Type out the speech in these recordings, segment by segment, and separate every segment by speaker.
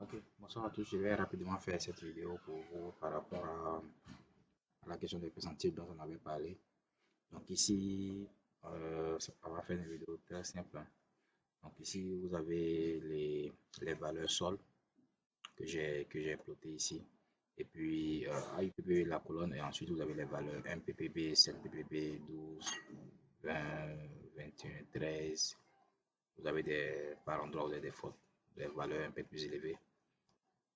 Speaker 1: Ok, bonsoir à tous. Je vais rapidement faire cette vidéo pour vous par rapport à la question des percentiles dont on avait parlé. Donc ici, on va faire une vidéo très simple, hein. Donc ici, vous avez les valeurs sol que j'ai plotées ici. Et puis AIPP, la colonne, et ensuite vous avez les valeurs MPPB, CLPPB, 12, 20, 21, 13. Vous avez par endroit, vous avez des fautes, des valeurs un peu plus élevées.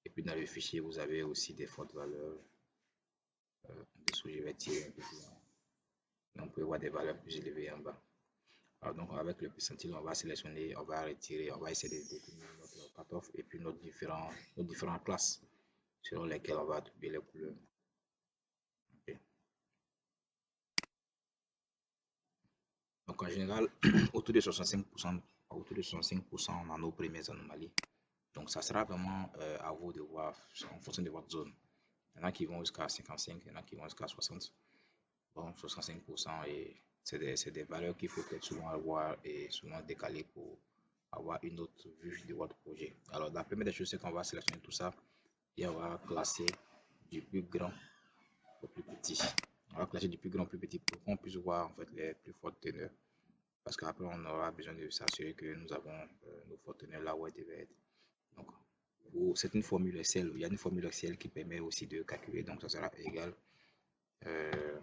Speaker 1: Et puis dans le fichier, vous avez aussi des fautes valeurs. En dessous, je vais tirer un peu plus loin. On peut voir des valeurs plus élevées en bas. Alors donc avec le percentile, on va sélectionner, on va retirer, on va essayer de définir notre cutoff et puis nos différentes classes selon lesquelles on va attribuer les couleurs. Okay. Donc en général, autour de 65%, on a nos premières anomalies. Donc ça sera vraiment à vous de voir en fonction de votre zone. Il y en a qui vont jusqu'à 55, il y en a qui vont jusqu'à 60. Bon, 65% et c'est des valeurs qu'il faut peut-être souvent avoir et souvent décaler pour avoir une autre vue de votre projet. Alors, la première des choses, c'est qu'on va sélectionner tout ça et on va classer du plus grand au plus petit. On va classer du plus grand au plus petit pour qu'on puisse voir en fait les plus fortes teneurs. Parce qu'après, on aura besoin de s'assurer que nous avons nos fortes teneurs là où elles devaient être. Donc, c'est une formule Excel. Il y a une formule Excel qui permet aussi de calculer. Donc, ça sera égal euh,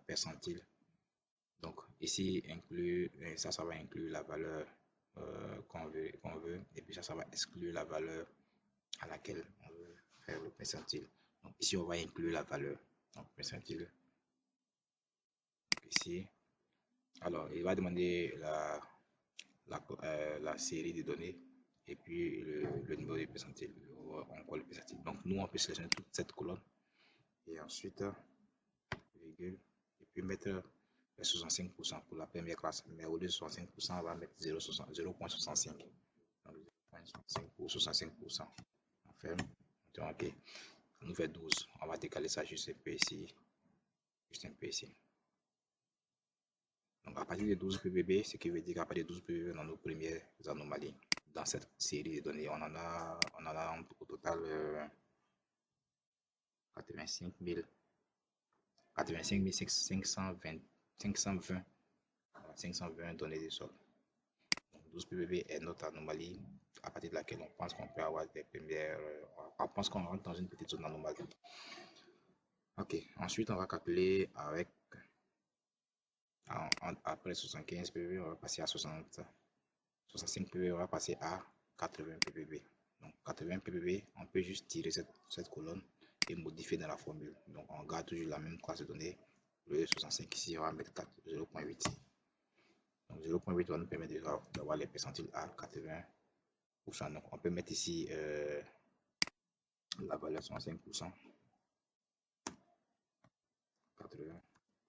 Speaker 1: percentile. Donc ici, ça va inclure la valeur qu'on veut, et puis ça va exclure la valeur à laquelle on veut faire le percentile. Donc ici, on va inclure la valeur. Donc percentile. Donc ici, alors il va demander la série de données et puis le niveau de percentile. On colle le percentile. Donc nous, on peut sélectionner toute cette colonne et ensuite, virgule, et puis mettre 65% pour la première classe, mais au lieu de 65%, on va mettre 0,65. Donc 0,65 pour 65%. On ferme. OK. On nous fait 12. On va décaler ça juste un peu ici. Juste un peu ici. Donc à partir de 12 ppb, ce qui veut dire qu'à partir de 12 ppb, on a nos premières anomalies. Dans cette série de données, on en a au total 85 520, 520 données de sol. 12 ppb est notre anomalie à partir de laquelle on pense qu'on peut avoir des premières. On pense qu'on rentre dans une petite zone anomalie. Ok, ensuite on va calculer avec. Après 75 ppb, on va passer à 65 ppb, on va passer à 80 ppb. Donc 80 ppb, on peut juste tirer cette colonne et modifier dans la formule. Donc on garde toujours la même classe de données. Le 65 ici, on va mettre 0,8. Donc 0,8 va nous permettre d'avoir les percentiles à 80%. Donc on peut mettre ici la valeur 65%,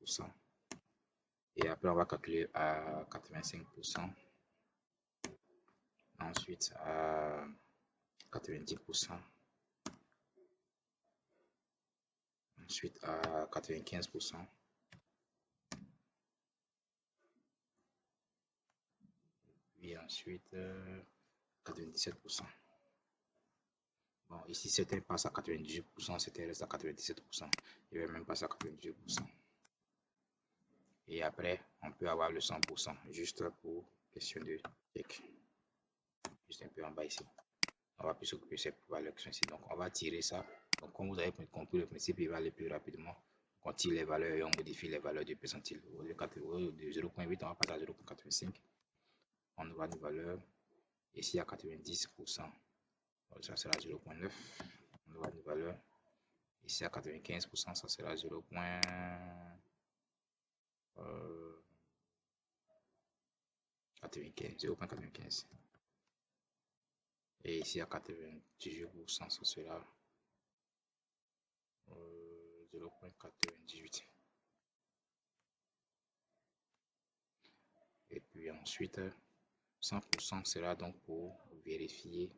Speaker 1: 80%. Et après on va calculer à 85%. Ensuite à 90%. Ensuite à 95%. Puis ensuite 97%. Bon, ici certains passent à 98%, certains restent à 97%. Je vais même passer à 98%. Et après, on peut avoir le 100%, juste pour question de check. Juste un peu en bas ici. On va plus s'occuper de cette valeur ici. Donc, on va tirer ça. Donc, comme vous avez compris le principe, il va aller plus rapidement. On tire les valeurs et on modifie les valeurs du percentile. Au lieu de 0,8, on va passer à 0,85. On aura une valeur ici à 90%. Donc, ça sera 0,9. On aura une valeur ici à 95%. Ça sera 0,95. Et ici à 98%, ça sera 0,98. Et puis ensuite, 100% sera donc pour vérifier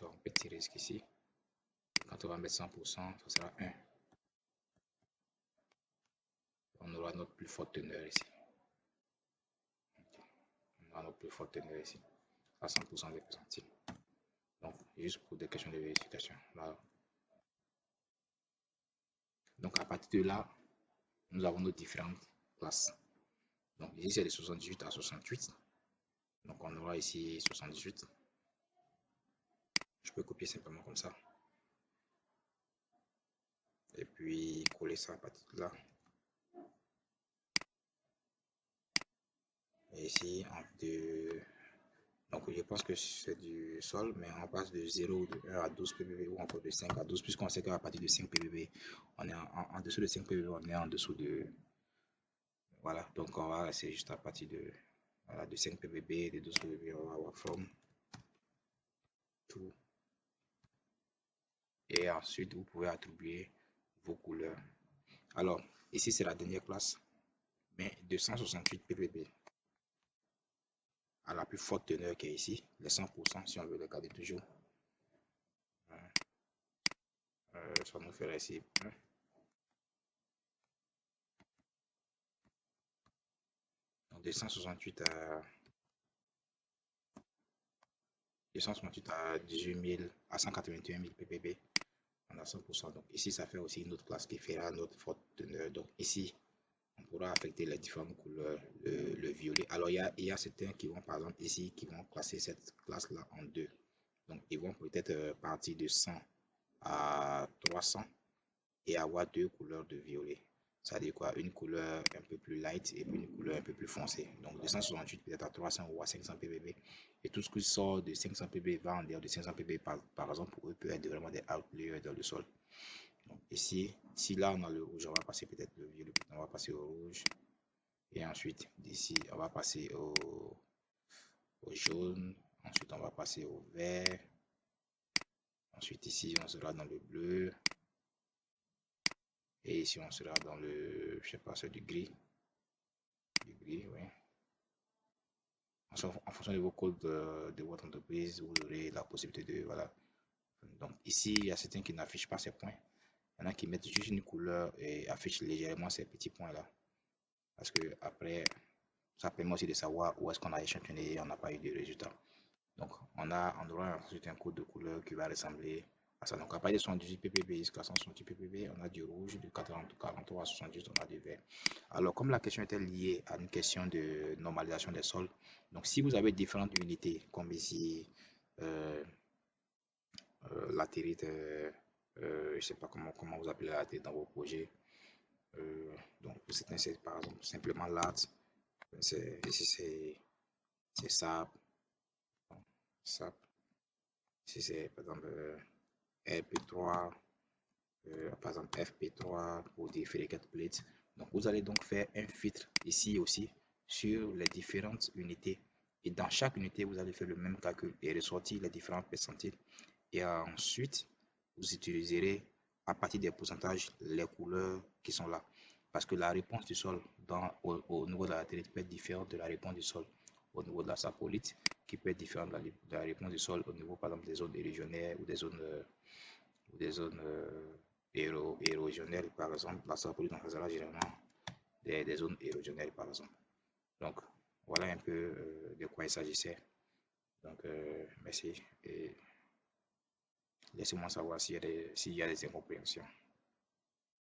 Speaker 1: on peut tirer risque ici. Quand on va mettre 100%, ça sera 1. aura notre plus forte teneur ici. On aura notre plus forte teneur ici, à 100% des percentiles. Donc, juste pour des questions de vérification. Voilà. Donc, à partir de là, nous avons nos différentes classes. Donc, ici, c'est de 78 à 68. Donc, on aura ici 78. Je peux copier simplement comme ça. Et puis, coller ça à partir de là. Et ici, donc je pense que c'est du sol, mais on passe de 0, de 1 à 12 ppb ou encore de 5 à 12, puisqu'on sait qu'à partir de 5 ppb, on est en dessous de 5 ppb, on est en dessous de... Voilà, donc on va rester juste à partir de, voilà, de 5 ppb, de 12 ppb, on va avoir from, tout. Et ensuite, vous pouvez attribuer vos couleurs. Alors, ici, c'est la dernière classe, mais 268 ppb. À la plus forte teneur qui est ici, les 100%, si on veut les garder toujours. Ça nous ferait ici. Donc, 268 à 18 000 à 181 000 ppb. On a 100%. Donc ici, ça fait aussi une autre classe qui fera notre forte teneur. Donc ici, on pourra affecter les différentes couleurs, le violet. Alors il y a certains qui vont, par exemple, ici, qui vont classer cette classe-là en deux. Donc ils vont peut-être partir de 100 à 300 et avoir deux couleurs de violet. Ça veut dire quoi? Une couleur un peu plus light et une couleur un peu plus foncée. Donc de 168 peut-être à 300 ou à 500 ppb. Et tout ce qui sort de 500 ppb va en dehors de 500 ppb par exemple pour eux peut être vraiment des outliers dans le sol. Donc ici, si là on a le rouge, on va passer peut-être le violet, on va passer au rouge. Et ensuite d'ici on va passer au jaune. Ensuite on va passer au vert. Ensuite ici on sera dans le bleu. Et ici on sera dans le, je sais pas, c'est du gris. Du gris, oui. En fonction de vos codes de votre entreprise, vous aurez la possibilité de, voilà. Donc ici, il y a certains qui n'affichent pas ces points. Il y en a qui mettent juste une couleur et affichent légèrement ces petits points-là. Parce que après, ça permet aussi de savoir où est-ce qu'on a échantillonné et on n'a pas eu de résultat. Donc on aura ensuite un code de couleur qui va ressembler à ça. Donc à partir de 78 ppb jusqu'à 168 ppb, on a du rouge, de 43 à 70, on a du vert. Alors comme la question était liée à une question de normalisation des sols, donc si vous avez différentes unités, comme ici, latérite, je ne sais pas comment vous appelez la latérite dans vos projets. Donc pour certains, c'est par exemple simplement lat. Ici c'est SAP. SAP. Ici c'est par exemple RP3, par exemple FP3 pour des FreeCAD plates. Donc vous allez donc faire un filtre ici aussi sur les différentes unités. Et dans chaque unité, vous allez faire le même calcul et ressortir les différents percentiles. Et ensuite, vous utiliserez à partir des pourcentages les couleurs qui sont là. Parce que la réponse du sol au niveau de la latérite peut être différente de la réponse du sol au niveau de la saprolite, qui peut être différente de la réponse du sol au niveau, par exemple, des zones érogènes ou des zones érogènes, par exemple. La saprolite, on faisera généralement des zones érogènes, par exemple. Donc, voilà un peu de quoi il s'agissait. Donc, merci et laissez-moi savoir s'il y a des incompréhensions.